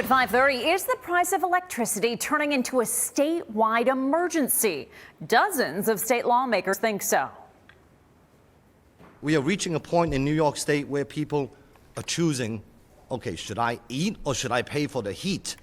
at 5:30, is the price of electricity turning into a statewide emergency? Dozens of state lawmakers think so. We are reaching a point in New York State where people are choosing, okay, should I eat or should I pay for the heat?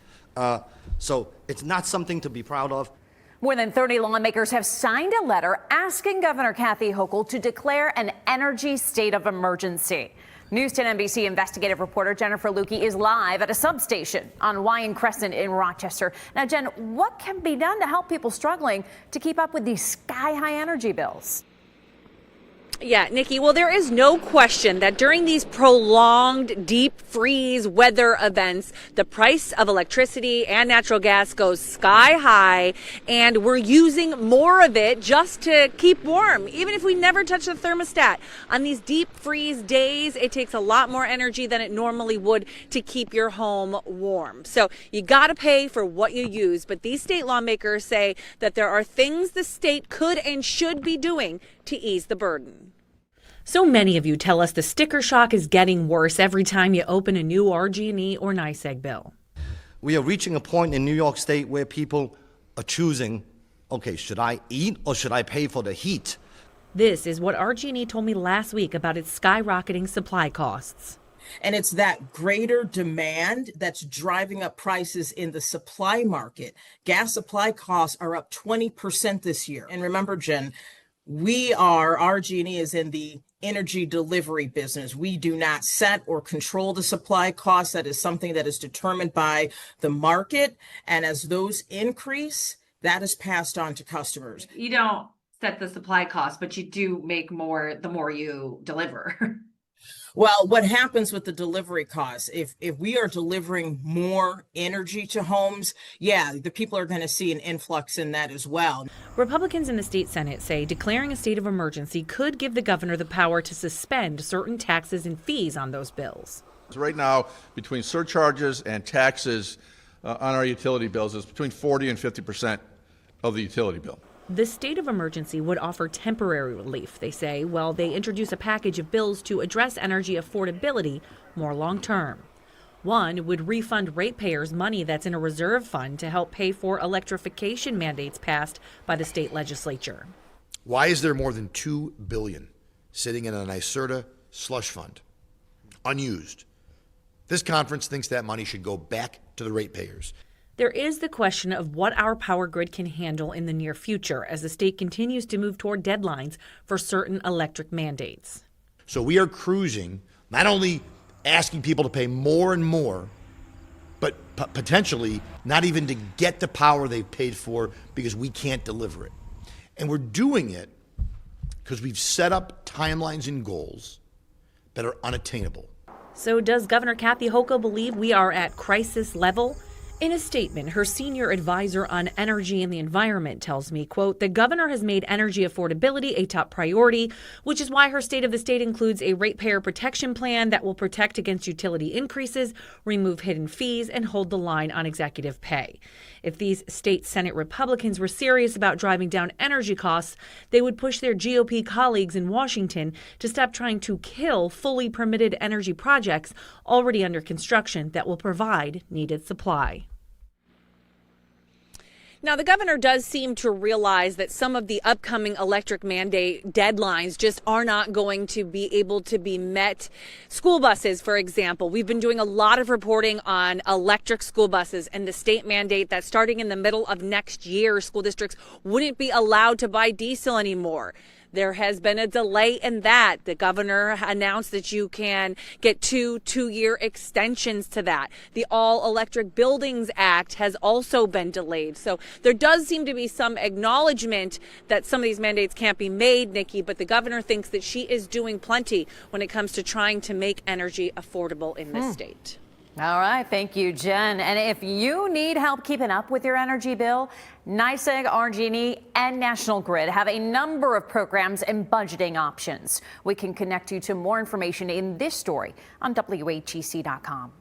So it's not something to be proud of. More than 30 lawmakers have signed a letter asking Governor Kathy Hochul to declare an energy state of emergency. News 10 NBC investigative reporter Jennifer Lukey is live at a substation on Wyan Crescent in Rochester. Now, Jen, what can be done to help people struggling to keep up with these sky-high energy bills? Yeah, Nikki, well, there is no question that during these prolonged deep freeze weather events, the price of electricity and natural gas goes sky high, and we're using more of it just to keep warm, even if we never touch the thermostat. On these deep freeze days, it takes a lot more energy than it normally would to keep your home warm. So you got to pay for what you use. But these state lawmakers say that there are things the state could and should be doing to ease the burden. So many of you tell us the sticker shock is getting worse every time you open a new RG&E or NYSEG bill. We are reaching a point in New York State where people are choosing, okay, should I eat or should I pay for the heat? This is what RG&E told me last week about its skyrocketing supply costs. And it's that greater demand that's driving up prices in the supply market. Gas supply costs are up 20% this year. And remember, Jen, RG&E is in the energy delivery business. We do not set or control the supply costs. That is something that is determined by the market. And as those increase, that is passed on to customers. You don't set the supply cost, but you do make more the more you deliver. Well, what happens with the delivery costs? If we are delivering more energy to homes, yeah, the people are going to see an influx in that as well. Republicans in the state Senate say declaring a state of emergency could give the governor the power to suspend certain taxes and fees on those bills. Right now, between surcharges and taxes on our utility bills, it's between 40 and 50% of the utility bill. The state of emergency would offer temporary relief, they say, while they introduce a package of bills to address energy affordability more long term. One would refund ratepayers money that's in a reserve fund to help pay for electrification mandates passed by the state legislature. Why is there more than $2 billion sitting in a NYSERDA slush fund, unused? This conference thinks that money should go back to the ratepayers. There is the question of what our power grid can handle in the near future as the state continues to move toward deadlines for certain electric mandates. So we are cruising, not only asking people to pay more and more, but potentially not even to get the power they've paid for because we can't deliver it. And we're doing it because we've set up timelines and goals that are unattainable. So does Governor Kathy Hochul believe we are at crisis level? In a statement, her senior advisor on energy and the environment tells me, quote, the governor has made energy affordability a top priority, which is why her state of the state includes a ratepayer protection plan that will protect against utility increases, remove hidden fees, and hold the line on executive pay. If these state Senate Republicans were serious about driving down energy costs, they would push their GOP colleagues in Washington to stop trying to kill fully permitted energy projects already under construction that will provide needed supply. Now, the governor does seem to realize that some of the upcoming electric mandate deadlines just are not going to be able to be met. School buses, for example, we've been doing a lot of reporting on electric school buses and the state mandate that starting in the middle of next year, school districts wouldn't be allowed to buy diesel anymore. There has been a delay in that. The governor announced that you can get two-year extensions to that. The All Electric Buildings Act has also been delayed. So there does seem to be some acknowledgement that some of these mandates can't be made, Nikki, but the governor thinks that she is doing plenty when it comes to trying to make energy affordable in this state. All right. Thank you, Jen. And if you need help keeping up with your energy bill, NYSEG, RG&E, and National Grid have a number of programs and budgeting options. We can connect you to more information in this story on WHEC.com.